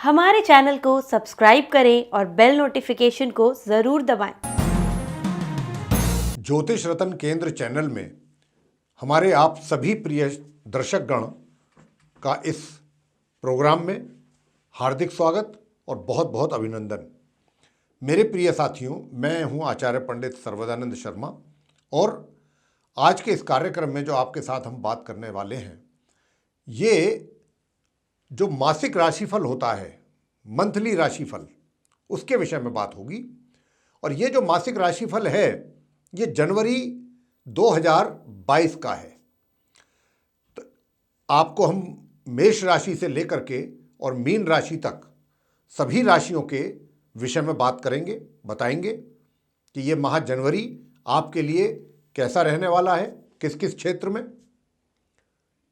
हमारे चैनल को सब्सक्राइब करें और बेल नोटिफिकेशन को ज़रूर दबाएं। ज्योतिष रत्न केंद्र चैनल में हमारे आप सभी प्रिय दर्शकगण का इस प्रोग्राम में हार्दिक स्वागत और बहुत बहुत अभिनंदन। मेरे प्रिय साथियों, मैं हूं आचार्य पंडित सर्वदानंद शर्मा और आज के इस कार्यक्रम में जो आपके साथ हम बात करने वाले हैं, ये जो मासिक राशिफल होता है, मंथली राशिफल, उसके विषय में बात होगी। और ये जो मासिक राशिफल है, ये जनवरी 2022 का है। तो आपको हम मेष राशि से लेकर के और मीन राशि तक सभी राशियों के विषय में बात करेंगे, बताएंगे कि ये माह जनवरी आपके लिए कैसा रहने वाला है, किस किस क्षेत्र में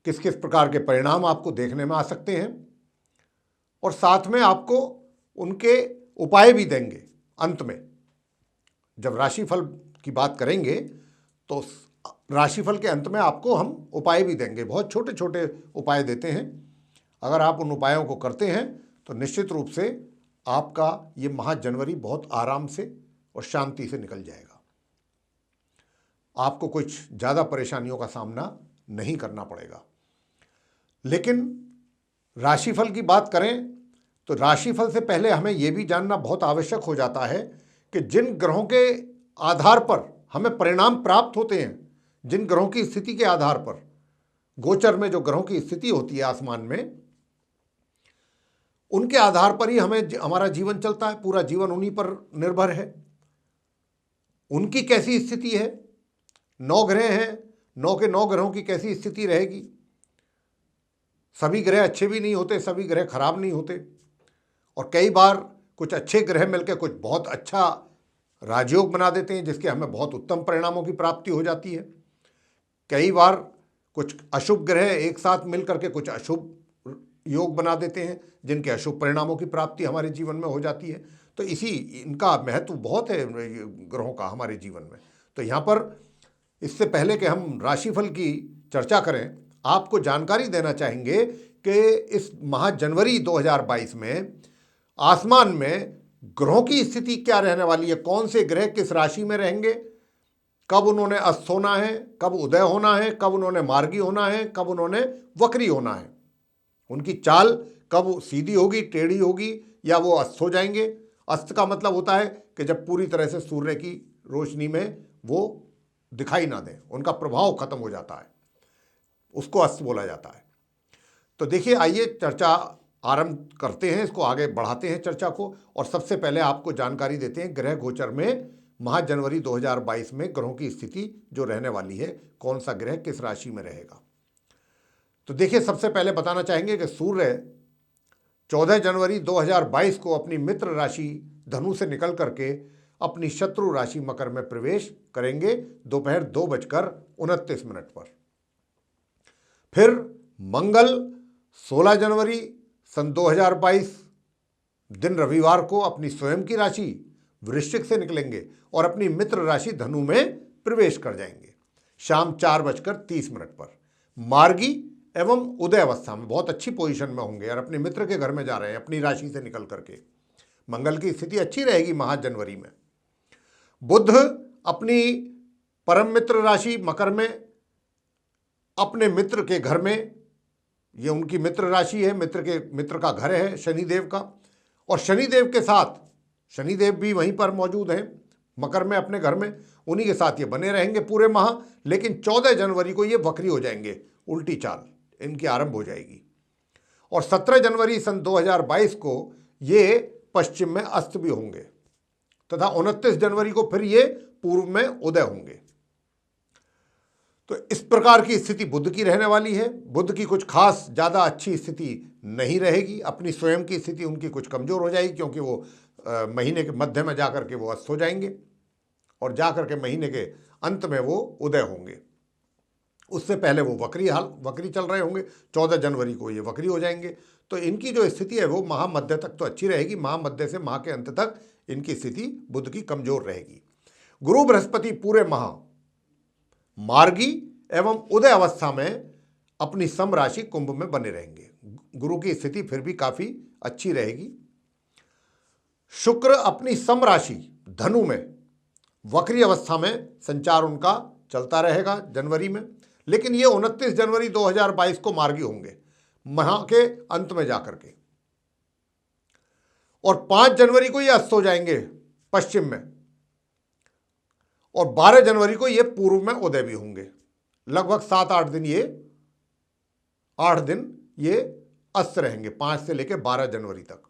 किस किस प्रकार के परिणाम आपको देखने में आ सकते हैं, और साथ में आपको उनके उपाय भी देंगे। अंत में जब राशिफल की बात करेंगे तो राशिफल के अंत में आपको हम उपाय भी देंगे। बहुत छोटे छोटे उपाय देते हैं। अगर आप उन उपायों को करते हैं तो निश्चित रूप से आपका ये माह जनवरी बहुत आराम से और शांति से निकल जाएगा। आपको कुछ ज़्यादा परेशानियों का सामना नहीं करना पड़ेगा। लेकिन राशिफल की बात करें तो राशिफल से पहले हमें यह भी जानना बहुत आवश्यक हो जाता है कि जिन ग्रहों के आधार पर हमें परिणाम प्राप्त होते हैं, जिन ग्रहों की स्थिति के आधार पर, गोचर में जो ग्रहों की स्थिति होती है आसमान में, उनके आधार पर ही हमें हमारा जीवन चलता है। पूरा जीवन उन्हीं पर निर्भर है। उनकी कैसी स्थिति है, 9 ग्रह हैं, 9 के 9 ग्रहों की कैसी स्थिति रहेगी। सभी ग्रह अच्छे भी नहीं होते, सभी ग्रह खराब नहीं होते, और कई बार कुछ अच्छे ग्रह मिलकर कुछ बहुत अच्छा राजयोग बना देते हैं, जिसके हमें बहुत उत्तम परिणामों की प्राप्ति हो जाती है। कई बार कुछ अशुभ ग्रह एक साथ मिलकर के कुछ अशुभ योग बना देते हैं, जिनके अशुभ परिणामों की प्राप्ति हमारे जीवन में हो जाती है। तो इनका महत्व बहुत है ग्रहों का हमारे जीवन में। तो यहाँ पर इससे पहले कि हम राशिफल की चर्चा करें, आपको जानकारी देना चाहेंगे कि इस माह जनवरी 2022 में आसमान में ग्रहों की स्थिति क्या रहने वाली है, कौन से ग्रह किस राशि में रहेंगे, कब उन्होंने अस्त होना है, कब उदय होना है, कब उन्होंने मार्गी होना है, कब उन्होंने वक्री होना है, उनकी चाल कब सीधी होगी, टेढ़ी होगी, या वो अस्त हो जाएंगे। अस्त का मतलब होता है कि जब पूरी तरह से सूर्य की रोशनी में वो दिखाई ना दें, उनका प्रभाव खत्म हो जाता है, उसको अस्त बोला जाता है। तो देखिए, आइए चर्चा आरंभ करते हैं, इसको आगे बढ़ाते हैं चर्चा को। और सबसे पहले आपको जानकारी देते हैं ग्रह गोचर में माह जनवरी 2022 में ग्रहों की स्थिति जो रहने वाली है, कौन सा ग्रह किस राशि में रहेगा। तो देखिए, सबसे पहले बताना चाहेंगे कि सूर्य 14 जनवरी 2022 को अपनी मित्र राशि धनु से निकल करके अपनी शत्रु राशि मकर में प्रवेश करेंगे दोपहर 2:29 पर। फिर मंगल 16 जनवरी सन 2022 दिन रविवार को अपनी स्वयं की राशि वृश्चिक से निकलेंगे और अपनी मित्र राशि धनु में प्रवेश कर जाएंगे शाम 4:30 पर। मार्गी एवं उदय अवस्था में बहुत अच्छी पोजीशन में होंगे और अपने मित्र के घर में जा रहे हैं अपनी राशि से निकल करके। मंगल की स्थिति अच्छी रहेगी माह जनवरी में। बुध अपनी परम मित्र राशि मकर में अपने मित्र के घर में, ये उनकी मित्र राशि है, मित्र का घर है शनिदेव का, और शनिदेव के साथ शनिदेव भी वहीं पर मौजूद हैं मकर में अपने घर में, उन्हीं के साथ ये बने रहेंगे पूरे माह। लेकिन 14 जनवरी को ये वक्री हो जाएंगे, उल्टी चाल इनकी आरंभ हो जाएगी, और 17 जनवरी सन 2022 को ये पश्चिम में अस्त भी होंगे तथा 29 जनवरी को फिर ये पूर्व में उदय होंगे। तो इस प्रकार की स्थिति बुध की रहने वाली है। बुध की कुछ खास ज़्यादा अच्छी स्थिति नहीं रहेगी, अपनी स्वयं की स्थिति उनकी कुछ कमज़ोर हो जाएगी, क्योंकि वो महीने के मध्य में जाकर के वो अस्त हो जाएंगे और जाकर के महीने के अंत में वो उदय होंगे। उससे पहले वो वक्री चल रहे होंगे, 14 जनवरी को ये वक्री हो जाएंगे। तो इनकी जो स्थिति है वो माह मध्य तक तो अच्छी रहेगी, माह मध्य से माह के अंत तक इनकी स्थिति बुध की कमज़ोर रहेगी। गुरु बृहस्पति पूरे माह मार्गी एवं उदय अवस्था में अपनी सम राशि कुंभ में बने रहेंगे। गुरु की स्थिति फिर भी काफ़ी अच्छी रहेगी। शुक्र अपनी सम राशि धनु में वक्री अवस्था में संचार उनका चलता रहेगा जनवरी में, लेकिन ये 29 जनवरी 2022 को मार्गी होंगे माह के अंत में जाकर के, और 5 जनवरी को ये अस्त हो जाएंगे पश्चिम में, और 12 जनवरी को ये पूर्व में उदय भी होंगे। लगभग 7-8 दिन ये 8 दिन ये अस्त रहेंगे 5 से लेकर 12 जनवरी तक।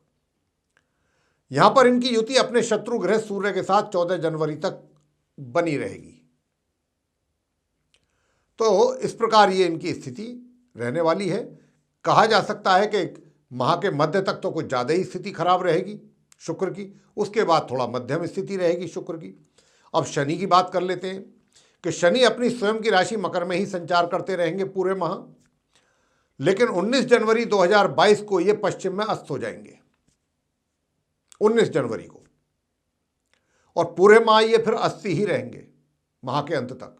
यहां पर इनकी युति अपने शत्रु ग्रह सूर्य के साथ 14 जनवरी तक बनी रहेगी। तो इस प्रकार ये इनकी स्थिति रहने वाली है। कहा जा सकता है कि माह के मध्य तक तो कुछ ज़्यादा ही स्थिति खराब रहेगी शुक्र की, उसके बाद थोड़ा मध्यम स्थिति रहेगी शुक्र की। अब शनि की बात कर लेते हैं कि शनि अपनी स्वयं की राशि मकर में ही संचार करते रहेंगे पूरे माह, लेकिन 19 जनवरी 2022 को ये पश्चिम में अस्त हो जाएंगे 19 जनवरी को, और पूरे माह ये फिर अस्त ही रहेंगे माह के अंत तक।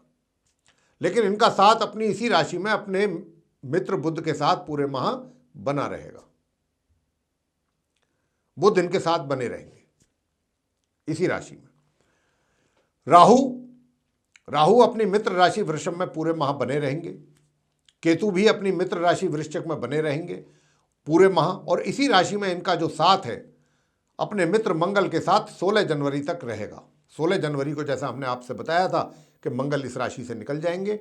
लेकिन इनका साथ अपनी इसी राशि में अपने मित्र बुध के साथ पूरे माह बना रहेगा। बुध इनके साथ बने रहेंगे इसी राशि में। राहु अपनी मित्र राशि वृषभ में पूरे माह बने रहेंगे। केतु भी अपनी मित्र राशि वृश्चिक में बने रहेंगे पूरे माह, और इसी राशि में इनका जो साथ है अपने मित्र मंगल के साथ 16 जनवरी तक रहेगा। 16 जनवरी को जैसा हमने आपसे बताया था कि मंगल इस राशि से निकल जाएंगे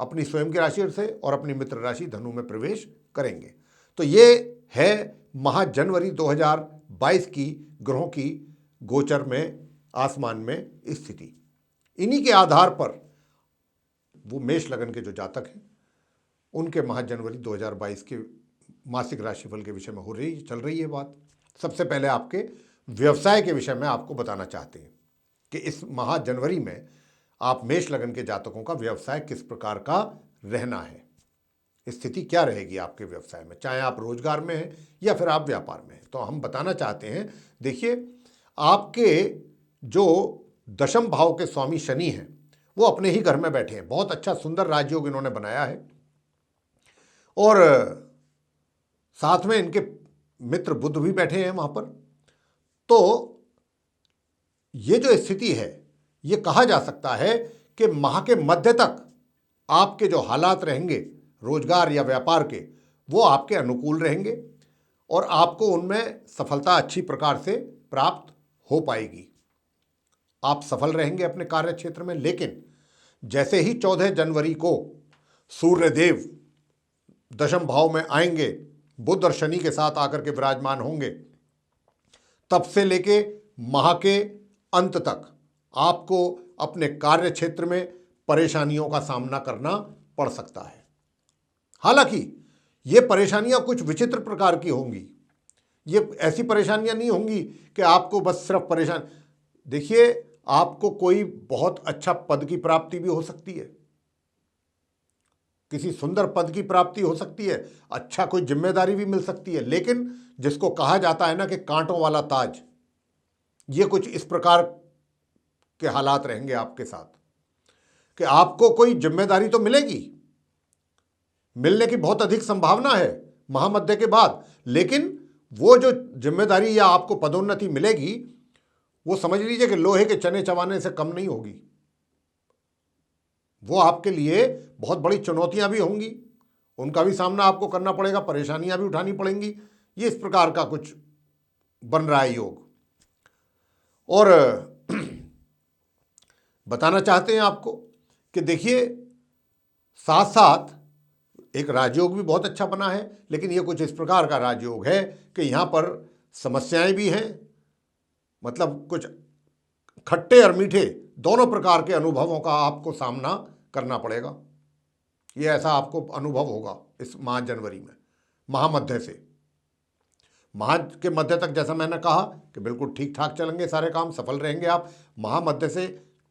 अपनी स्वयं की राशि से और अपनी मित्र राशि धनु में प्रवेश करेंगे। तो ये है माह जनवरी 2022 की ग्रहों की गोचर में आसमान में स्थिति। इन्हीं के आधार पर वो मेष लगन के जो जातक हैं उनके माह जनवरी 2022 के मासिक राशिफल के विषय में चल रही है बात। सबसे पहले आपके व्यवसाय के विषय में आपको बताना चाहते हैं कि इस माह जनवरी में आप मेष लगन के जातकों का व्यवसाय किस प्रकार का रहना है, स्थिति क्या रहेगी आपके व्यवसाय में, चाहे आप रोजगार में हैं या फिर आप व्यापार में हैं। तो हम बताना चाहते हैं, देखिए आपके जो दशम भाव के स्वामी शनि हैं वो अपने ही घर में बैठे हैं। बहुत अच्छा सुंदर राजयोग इन्होंने बनाया है, और साथ में इनके मित्र बुध भी बैठे हैं वहां पर। तो ये जो स्थिति है ये कहा जा सकता है कि माह के मध्य तक आपके जो हालात रहेंगे रोजगार या व्यापार के, वो आपके अनुकूल रहेंगे और आपको उनमें सफलता अच्छी प्रकार से प्राप्त हो पाएगी। आप सफल रहेंगे अपने कार्य क्षेत्र में। लेकिन जैसे ही 14 जनवरी को सूर्यदेव दशम भाव में आएंगे, बुध और शनि के साथ आकर के विराजमान होंगे, तब से लेके माह के अंत तक आपको अपने कार्य क्षेत्र में परेशानियों का सामना करना पड़ सकता है। हालांकि ये परेशानियां कुछ विचित्र प्रकार की होंगी। ये ऐसी परेशानियां नहीं होंगी कि आपको बस सिर्फ परेशान, देखिए आपको कोई बहुत अच्छा पद की प्राप्ति भी हो सकती है, किसी सुंदर पद की प्राप्ति हो सकती है, अच्छा कोई जिम्मेदारी भी मिल सकती है। लेकिन जिसको कहा जाता है ना कि कांटों वाला ताज, ये कुछ इस प्रकार के हालात रहेंगे आपके साथ कि आपको कोई जिम्मेदारी तो मिलेगी, मिलने की बहुत अधिक संभावना है महामध्य के बाद, लेकिन वो जो जिम्मेदारी या आपको पदोन्नति मिलेगी वो समझ लीजिए कि लोहे के चने चबाने से कम नहीं होगी। वो आपके लिए बहुत बड़ी चुनौतियां भी होंगी, उनका भी सामना आपको करना पड़ेगा, परेशानियां भी उठानी पड़ेंगी। ये इस प्रकार का कुछ बन रहा है योग। और बताना चाहते हैं आपको कि देखिए साथ साथ एक राजयोग भी बहुत अच्छा बना है, लेकिन ये कुछ इस प्रकार का राजयोग है कि यहाँ पर समस्याएं भी हैं, मतलब कुछ खट्टे और मीठे दोनों प्रकार के अनुभवों का आपको सामना करना पड़ेगा। ये ऐसा आपको अनुभव होगा इस माह जनवरी में, महामध्य से। माह के मध्य तक जैसा मैंने कहा कि बिल्कुल ठीक ठाक चलेंगे सारे काम, सफल रहेंगे आप। महामध्य से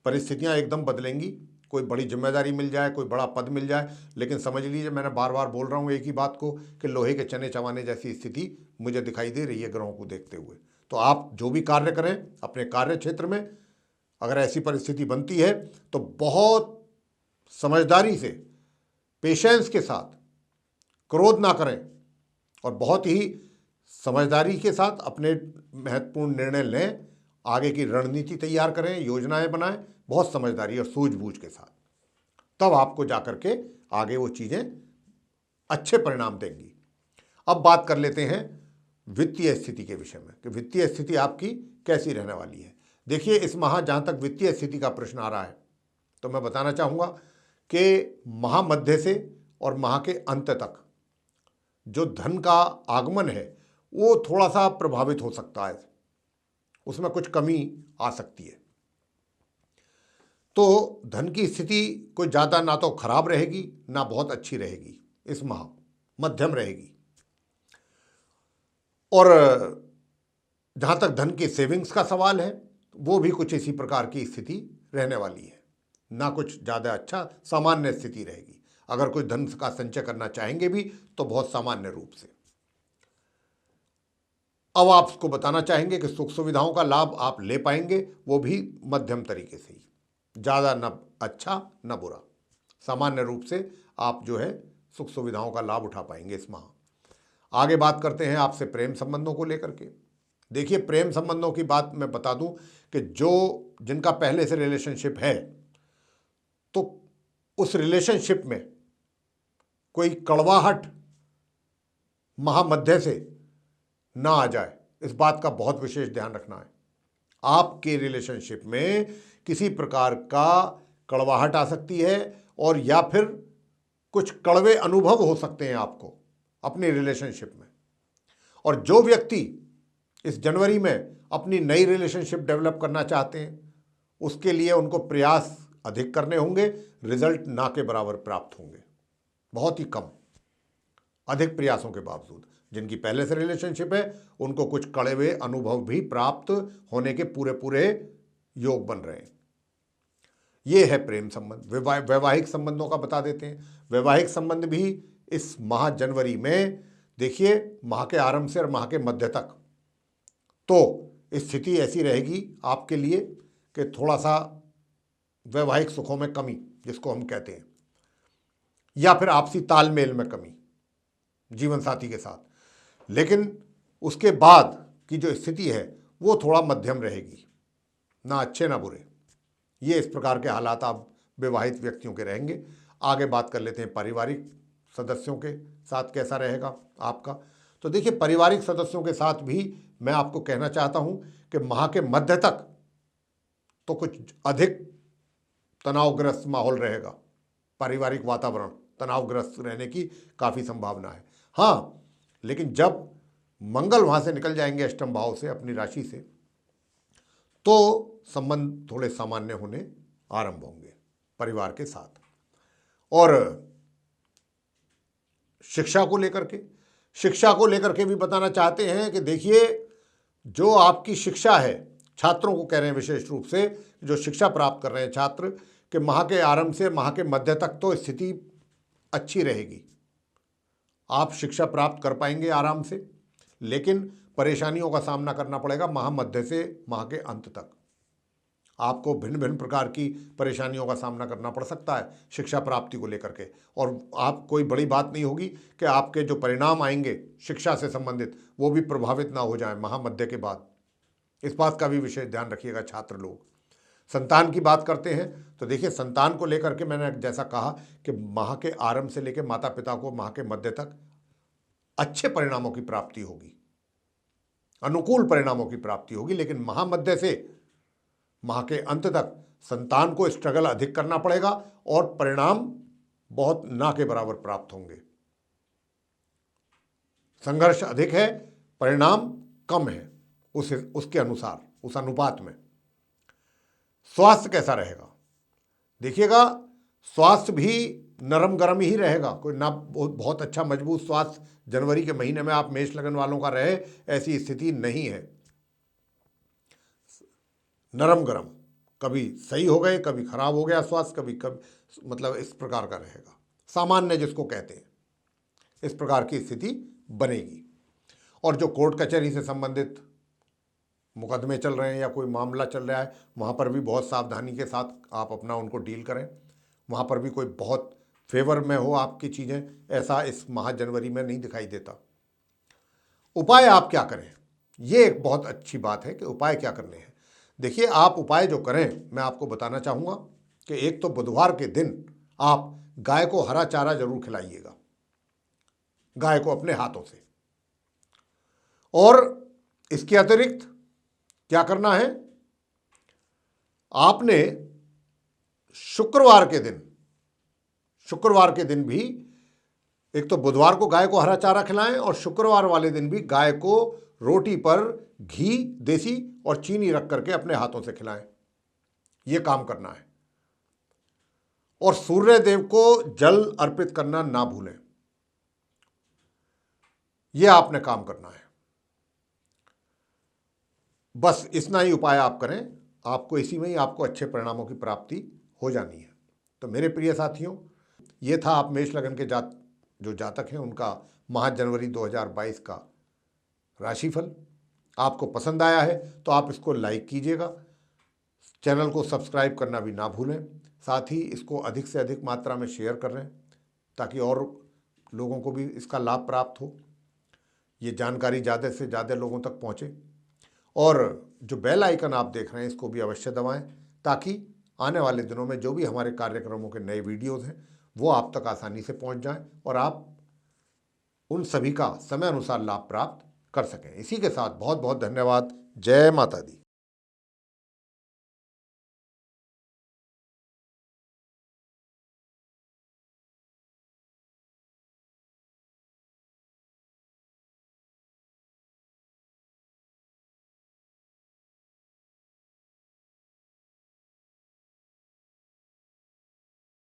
परिस्थितियां एकदम बदलेंगी, कोई बड़ी जिम्मेदारी मिल जाए, कोई बड़ा पद मिल जाए, लेकिन समझ लीजिए मैंने बार बार बोल रहा हूँ एक ही बात को कि लोहे के चने चबाने जैसी स्थिति मुझे दिखाई दे रही है ग्रहों को देखते हुए। तो आप जो भी कार्य करें अपने कार्य क्षेत्र में, अगर ऐसी परिस्थिति बनती है तो बहुत समझदारी से, पेशेंस के साथ, क्रोध ना करें और बहुत ही समझदारी के साथ अपने महत्वपूर्ण निर्णय लें, आगे की रणनीति तैयार करें, योजनाएं बनाएं, बहुत समझदारी और सूझबूझ के साथ, तब आपको जाकर के आगे वो चीज़ें अच्छे परिणाम देंगी। अब बात कर लेते हैं वित्तीय स्थिति के विषय में कि वित्तीय स्थिति आपकी कैसी रहने वाली है। देखिए, इस माह जहाँ तक वित्तीय स्थिति का प्रश्न आ रहा है तो मैं बताना चाहूँगा कि माह मध्य से और माह के अंत तक जो धन का आगमन है वो थोड़ा सा प्रभावित हो सकता है, उसमें कुछ कमी आ सकती है। तो धन की स्थिति कोई ज़्यादा ना तो खराब रहेगी ना बहुत अच्छी रहेगी, इस माह मध्यम रहेगी। और जहाँ तक धन की सेविंग्स का सवाल है वो भी कुछ इसी प्रकार की स्थिति रहने वाली है, ना कुछ ज़्यादा अच्छा, सामान्य स्थिति रहेगी। अगर कोई धन का संचय करना चाहेंगे भी तो बहुत सामान्य रूप से। अब आप उसको बताना चाहेंगे कि सुख सुविधाओं का लाभ आप ले पाएंगे, वो भी मध्यम तरीके से ही, ज़्यादा न अच्छा न बुरा, सामान्य रूप से आप जो है सुख सुविधाओं का लाभ उठा पाएंगे इस माह। आगे बात करते हैं आपसे प्रेम संबंधों को लेकर के। देखिए, प्रेम संबंधों की बात मैं बता दूं कि जिनका पहले से रिलेशनशिप है तो उस रिलेशनशिप में कोई कड़वाहट महामध्य से ना आ जाए, इस बात का बहुत विशेष ध्यान रखना है। आपके रिलेशनशिप में किसी प्रकार का कड़वाहट आ सकती है और या फिर कुछ कड़वे अनुभव हो सकते हैं आपको अपनी रिलेशनशिप में। और जो व्यक्ति इस जनवरी में अपनी नई रिलेशनशिप डेवलप करना चाहते हैं उसके लिए उनको प्रयास अधिक करने होंगे, रिजल्ट ना के बराबर प्राप्त होंगे, बहुत ही कम। अधिक प्रयासों के बावजूद जिनकी पहले से रिलेशनशिप है उनको कुछ कड़वे अनुभव भी प्राप्त होने के पूरे पूरे योग बन रहे हैं। ये है प्रेम संबंध। वैवाहिक संबंधों का बता देते हैं। वैवाहिक संबंध भी इस माह जनवरी में देखिए, माह के आरंभ से और माह के मध्य तक तो स्थिति ऐसी रहेगी आपके लिए कि थोड़ा सा वैवाहिक सुखों में कमी, जिसको हम कहते हैं, या फिर आपसी तालमेल में कमी जीवन साथी के साथ। लेकिन उसके बाद की जो स्थिति है वो थोड़ा मध्यम रहेगी, ना अच्छे ना बुरे। ये इस प्रकार के हालात आप विवाहित व्यक्तियों के रहेंगे। आगे बात कर लेते हैं पारिवारिक सदस्यों के साथ कैसा रहेगा आपका। तो देखिए, पारिवारिक सदस्यों के साथ भी मैं आपको कहना चाहता हूं कि माह के मध्य तक तो कुछ अधिक तनावग्रस्त माहौल रहेगा। पारिवारिक वातावरण तनावग्रस्त रहने की काफ़ी संभावना है। हाँ, लेकिन जब मंगल वहाँ से निकल जाएंगे अष्टम भाव से, अपनी राशि से, तो संबंध थोड़े सामान्य होने आरंभ होंगे परिवार के साथ। और शिक्षा को लेकर के भी बताना चाहते हैं कि देखिए, जो आपकी शिक्षा है, छात्रों को कह रहे हैं विशेष रूप से, जो शिक्षा प्राप्त कर रहे हैं छात्र, कि माह के आरंभ से माह के मध्य तक तो स्थिति अच्छी रहेगी, आप शिक्षा प्राप्त कर पाएंगे आराम से। लेकिन परेशानियों का सामना करना पड़ेगा माह मध्य से माह के अंत तक। आपको भिन्न भिन्न प्रकार की परेशानियों का सामना करना पड़ सकता है शिक्षा प्राप्ति को लेकर के। और आप, कोई बड़ी बात नहीं होगी कि आपके जो परिणाम आएंगे शिक्षा से संबंधित वो भी प्रभावित ना हो जाए महामध्य के बाद। इस बात का भी विशेष ध्यान रखिएगा छात्र लोग। संतान की बात करते हैं तो देखिए, संतान को लेकर के मैंने जैसा कहा कि माह के आरंभ से लेकर माता पिता को माह के मध्य तक अच्छे परिणामों की प्राप्ति होगी, अनुकूल परिणामों की प्राप्ति होगी। लेकिन महामध्य से माह के अंत तक संतान को स्ट्रगल अधिक करना पड़ेगा और परिणाम बहुत ना के बराबर प्राप्त होंगे। संघर्ष अधिक है, परिणाम कम है उसके अनुसार, उस अनुपात में। स्वास्थ्य कैसा रहेगा? देखिएगा, स्वास्थ्य भी नरम गरम ही रहेगा, कोई ना बहुत अच्छा मजबूत स्वास्थ्य जनवरी के महीने में आप मेष लगन वालों का रहे, ऐसी स्थिति नहीं है। नरम गरम, कभी सही हो गए, कभी खराब हो गया स्वास्थ्य, कभी मतलब इस प्रकार का रहेगा, सामान्य जिसको कहते हैं, इस प्रकार की स्थिति बनेगी। और जो कोर्ट कचहरी से संबंधित मुकदमे चल रहे हैं या कोई मामला चल रहा है, वहाँ पर भी बहुत सावधानी के साथ आप अपना उनको डील करें। वहाँ पर भी कोई बहुत फेवर में हो आपकी चीज़ें, ऐसा इस माह जनवरी में नहीं दिखाई देता। उपाय आप क्या करें, ये एक बहुत अच्छी बात है कि उपाय क्या करने हैं। देखिए, आप उपाय जो करें मैं आपको बताना चाहूँगा कि एक तो बुधवार के दिन आप गाय को हरा चारा जरूर खिलाइएगा, गाय को अपने हाथों से। और इसके अतिरिक्त क्या करना है, आपने शुक्रवार के दिन भी, एक तो बुधवार को गाय को हरा चारा खिलाएं और शुक्रवार वाले दिन भी गाय को रोटी पर घी देसी और चीनी रख करके अपने हाथों से खिलाएं। यह काम करना है। और सूर्य देव को जल अर्पित करना ना भूलें, यह आपने काम करना है। बस इतना ही उपाय आप करें, आपको इसी में ही आपको अच्छे परिणामों की प्राप्ति हो जानी है। तो मेरे प्रिय साथियों, ये था आप मेष लगन के जो जातक हैं उनका माह जनवरी 2022 का राशिफल। आपको पसंद आया है तो आप इसको लाइक कीजिएगा, चैनल को सब्सक्राइब करना भी ना भूलें, साथ ही इसको अधिक से अधिक मात्रा में शेयर कर रहे हैं ताकि और लोगों को भी इसका लाभ प्राप्त हो, ये जानकारी ज़्यादा से ज़्यादा लोगों तक पहुँचे। और जो बेल आइकन आप देख रहे हैं इसको भी अवश्य दबाएं ताकि आने वाले दिनों में जो भी हमारे कार्यक्रमों के नए वीडियोज़ हैं वो आप तक आसानी से पहुंच जाएं और आप उन सभी का समय अनुसार लाभ प्राप्त कर सकें। इसी के साथ बहुत बहुत धन्यवाद। जय माता दी।